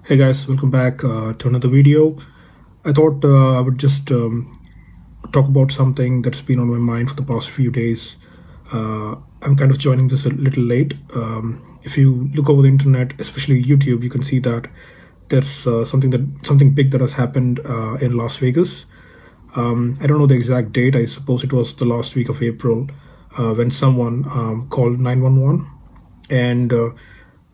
Hey guys, welcome back to another video. I thought I would just talk about something that's been on my mind for the past few days. I'm kind of joining this a little late. If you look over the internet, especially YouTube, you can see that there's something big that has happened in Las Vegas. I don't know the exact date. I suppose it was the last week of April when someone called 911, and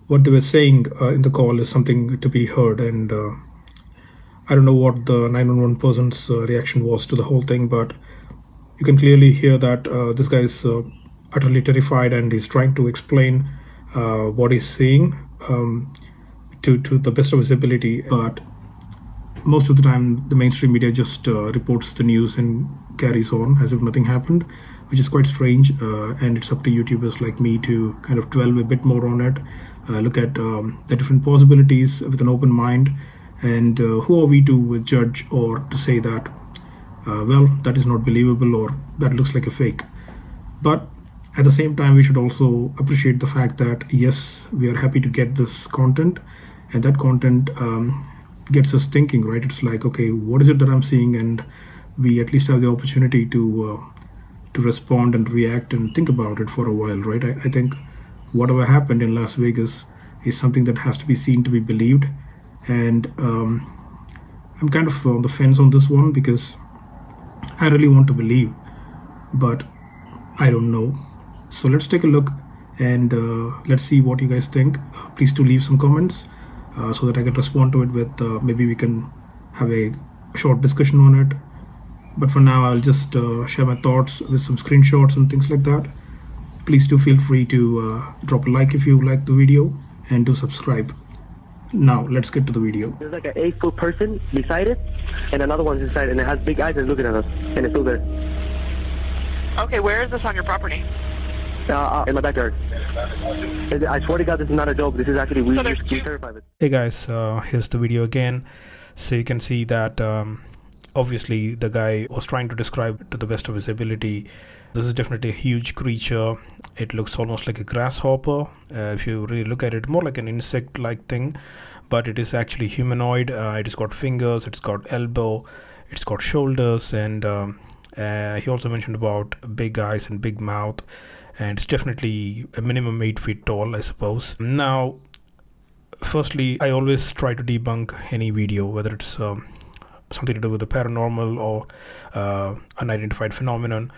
what they were saying in the call is something to be heard. And I don't know what the 911 person's reaction was to the whole thing, but you can clearly hear that this guy is utterly terrified and he's trying to explain what he's seeing to the best of his ability. But most of the time, the mainstream media just reports the news and carries on as if nothing happened, which is quite strange. And it's up to YouTubers like me to kind of dwell a bit more on it, look at the different possibilities with an open mind. And who are we to judge or to say that, well, that is not believable or that looks like a fake? But at the same time, we should also appreciate the fact that, yes, we are happy to get this content, and that content gets us thinking, right? It's like, okay, what is it that I'm seeing? And we at least have the opportunity to respond and react and think about it for a while, right? I think whatever happened in Las Vegas is something that has to be seen to be believed. And I'm kind of on the fence on this one because I really want to believe, but I don't know. So let's take a look and let's see what you guys think. Please do leave some comments so that I can respond to it with maybe we can have a short discussion on it. But for now, I'll just share my thoughts with some screenshots and things like that. Please do feel free to drop a like if you like the video and do subscribe. Now let's get to the video. There's like an 8-foot person beside it, and another one's inside, and it has big eyes and looking at us, and it's still there. Okay, where is this on your property? In my backyard. I swear to God, this is not a joke. This is actually we're terrified of it. Hey guys, here's the video again. So you can see that obviously the guy was trying to describe to the best of his ability. This is definitely a huge creature. It looks almost like a grasshopper. If you really look at it, more like an insect-like thing, but it is actually humanoid. It has got fingers, it's got elbow, it's got shoulders, and he also mentioned about big eyes and big mouth, and it's definitely a minimum 8 feet tall, I suppose. Now, firstly, I always try to debunk any video, whether it's something to do with the paranormal or unidentified phenomenon.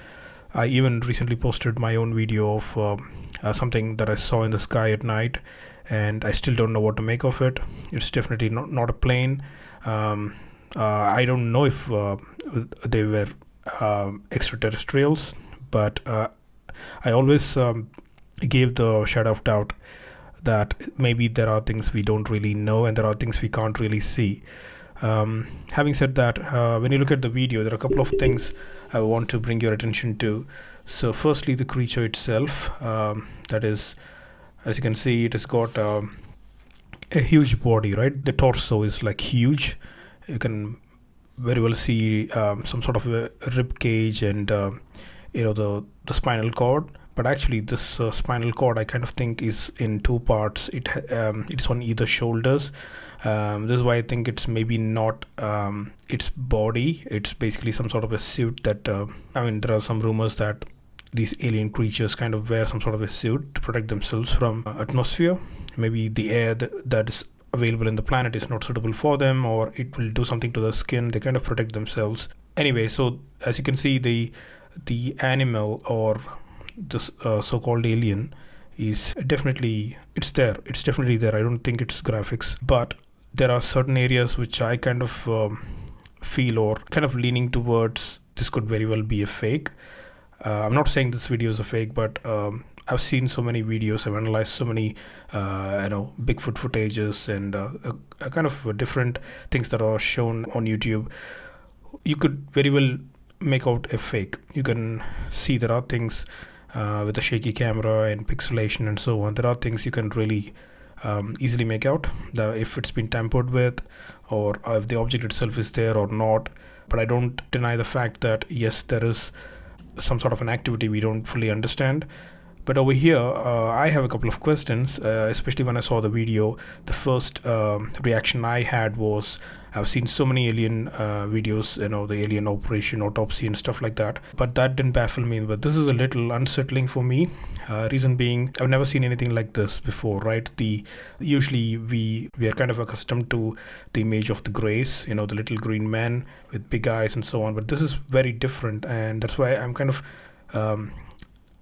I even recently posted my own video of something that I saw in the sky at night, and I still don't know what to make of it. It's definitely not a plane. I don't know if they were extraterrestrials, but I always gave the shadow of doubt that maybe there are things we don't really know and there are things we can't really see. Having said that, when you look at the video, there are a couple of things I want to bring your attention to. So firstly, the creature itself, that is, as you can see, it has got a huge body, right? The torso is like huge. You can very well see some sort of a rib cage and the spinal cord. But actually, this spinal cord, I kind of think, is in two parts. It's on either shoulders. This is why I think it's maybe not its body. It's basically some sort of a suit that, there are some rumors that these alien creatures kind of wear some sort of a suit to protect themselves from atmosphere. Maybe the air that is available in the planet is not suitable for them, or it will do something to the skin. They kind of protect themselves. Anyway, so as you can see, the animal or this so-called alien is definitely there. It's definitely there. I don't think it's graphics, but there are certain areas which I kind of feel or kind of leaning towards this could very well be a fake. I'm not saying this video is a fake, but I've seen so many videos, I've analyzed so many Bigfoot footages and kind of different things that are shown on YouTube. You could very well make out a fake. You can see there are things with a shaky camera and pixelation and so on. There are things you can really easily make out if it's been tampered with, or if the object itself is there or not. But I don't deny the fact that yes, there is some sort of an activity we don't fully understand. But over here, I have a couple of questions, especially when I saw the video. The first reaction I had was, I've seen so many alien videos, the alien operation, autopsy, and stuff like that. But that didn't baffle me. But this is a little unsettling for me. Reason being, I've never seen anything like this before, right? Usually we are kind of accustomed to the image of the Greys, the little green man with big eyes and so on. But this is very different, and that's why I'm kind of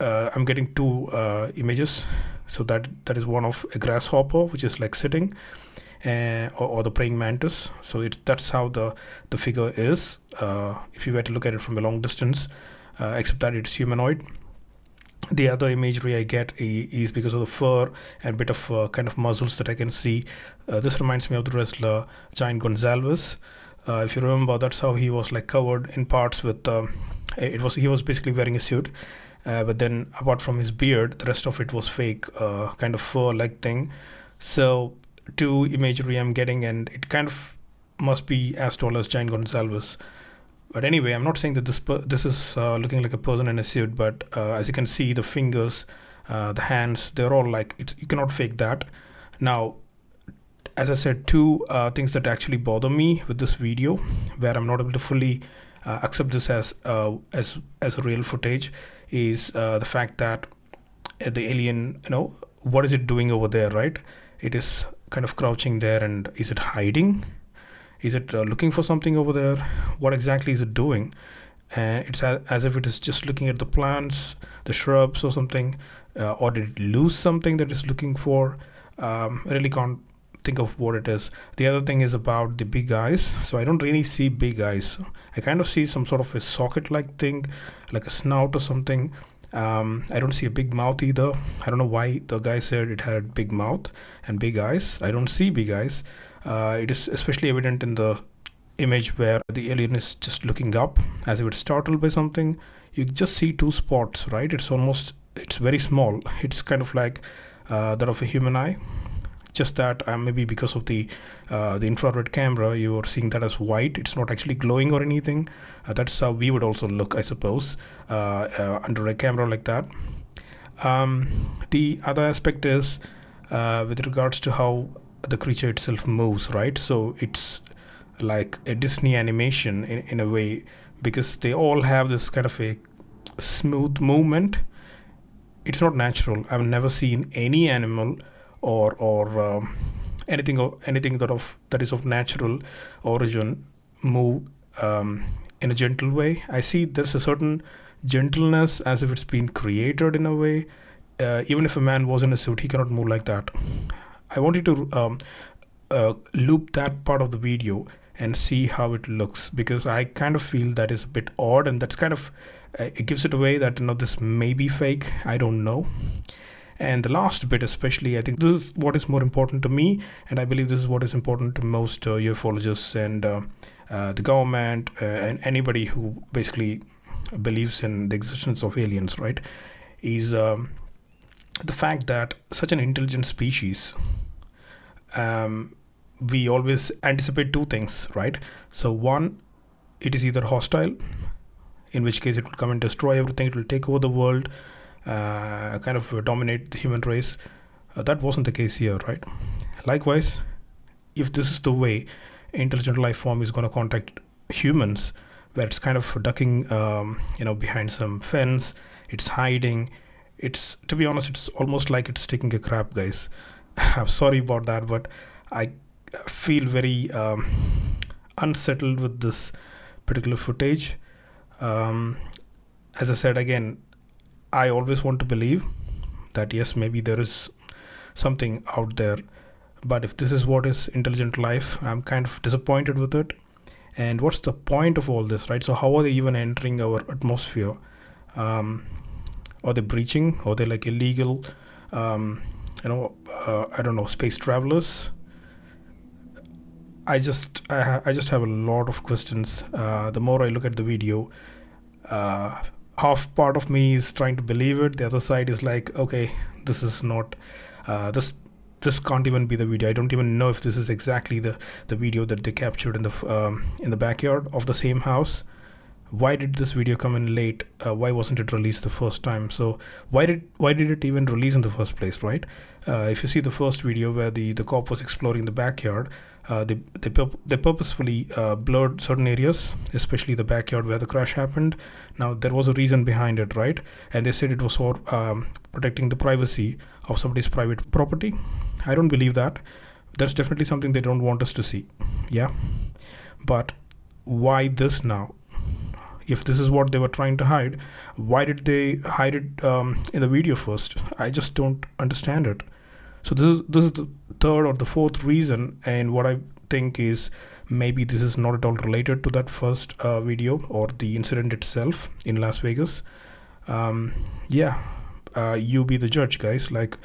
I'm getting two images. So that is one of a grasshopper, which is like sitting, or the praying mantis. So that's how the figure is, if you were to look at it from a long distance, except that it's humanoid. The other imagery I get is because of the fur and bit of kind of muscles that I can see. This reminds me of the wrestler Giant Gonzalez. If you remember, that's how he was like covered in parts with. He was basically wearing a suit. But then apart from his beard, the rest of it was fake, kind of fur-like thing. So two imagery I'm getting, and it kind of must be as tall as Giant Gonzalez. But anyway, I'm not saying that this is looking like a person in a suit, but as you can see, the fingers, the hands, they're all like, you cannot fake that. Now, as I said, two things that actually bother me with this video, where I'm not able to fully accept this as a real footage, is the fact that the alien, what is it doing over there, right? It is kind of crouching there, and is it hiding? Is it looking for something over there? What exactly is it doing? It's as if it is just looking at the plants, the shrubs or something, or did it lose something that it's looking for? I really can't think of what it is. The other thing is about the big eyes. So I don't really see big eyes. I kind of see some sort of a socket-like thing, like a snout or something. I don't see a big mouth either. I don't know why the guy said it had big mouth and big eyes. I don't see big eyes. It is especially evident in the image where the alien is just looking up as if it's startled by something. You just see two spots, right? It's very small. It's kind of like that of a human eye. Just that maybe because of the infrared camera, you are seeing that as white. It's not actually glowing or anything. That's how we would also look, I suppose, under a camera like that. The other aspect is with regards to how the creature itself moves, right? So it's like a Disney animation in a way, because they all have this kind of a smooth movement. It's not natural. I've never seen any animal or anything that is of natural origin move in a gentle way. I see there's a certain gentleness as if it's been created in a way. Even if a man was in a suit, he cannot move like that. I wanted to loop that part of the video and see how it looks, because I kind of feel that is a bit odd, and that's kind of it gives it away that this may be fake. I don't know. And the last bit especially, I think this is what is more important to me, and I believe this is what is important to most ufologists and the government and anybody who basically believes in the existence of aliens, right? Is the fact that such an intelligent species, we always anticipate two things, right? So one, it is either hostile, in which case it will come and destroy everything, it will take over the world, kind of dominate the human race. That wasn't the case here, right? Likewise, if this is the way intelligent life form is going to contact humans, where it's kind of ducking behind some fence, it's hiding, it's, to be honest, it's almost like it's taking a crap, guys. I'm sorry about that, but I feel very unsettled with this particular footage. As I said again, I always want to believe that yes, maybe there is something out there, but if this is what is intelligent life, I'm kind of disappointed with it. And what's the point of all this, right? So how are they even entering our atmosphere? Are they breaching? Are they like illegal I don't know, space travelers? I just have a lot of questions. The more I look at the video, half part of me is trying to believe it. The other side is like, okay, this is not this can't even be the video. I don't even know if this is exactly the video that they captured in the backyard of the same house. why did this video come in late? Why wasn't it released the first time? So why did it even release in the first place, right? If you see the first video where the cop was exploring the backyard, they purposefully blurred certain areas, especially the backyard where the crash happened. Now there was a reason behind it, right? And they said it was for protecting the privacy of somebody's private property. I don't believe that. That's definitely something they don't want us to see. Yeah, but why this now? If this is what they were trying to hide, why did they hide it in the video first? I just don't understand it. So this is the third or the fourth reason, and what I think is maybe this is not at all related to that first video or the incident itself in Las Vegas. Yeah, you be the judge, guys. Like,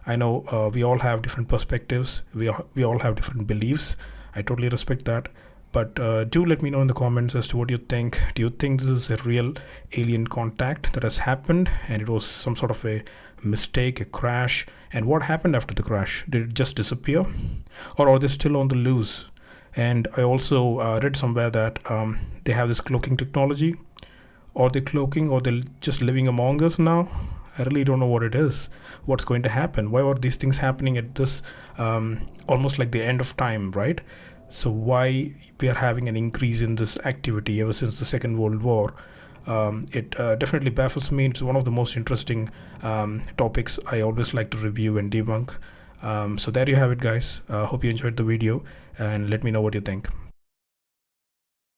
I know we all have different perspectives. We all have different beliefs. I totally respect that. But do let me know in the comments as to what you think. Do you think this is a real alien contact that has happened and it was some sort of a mistake, a crash? And what happened after the crash? Did it just disappear? Or are they still on the loose? And I also read somewhere that they have this cloaking technology. Or they're cloaking, or they're just living among us now. I really don't know what it is. What's going to happen? Why are these things happening at this almost like the end of time, right? So why we are having an increase in this activity ever since the Second World War? It definitely baffles me. It's one of the most interesting topics I always like to review and debunk. So there you have it, guys. Hope you enjoyed the video, and let me know what you think.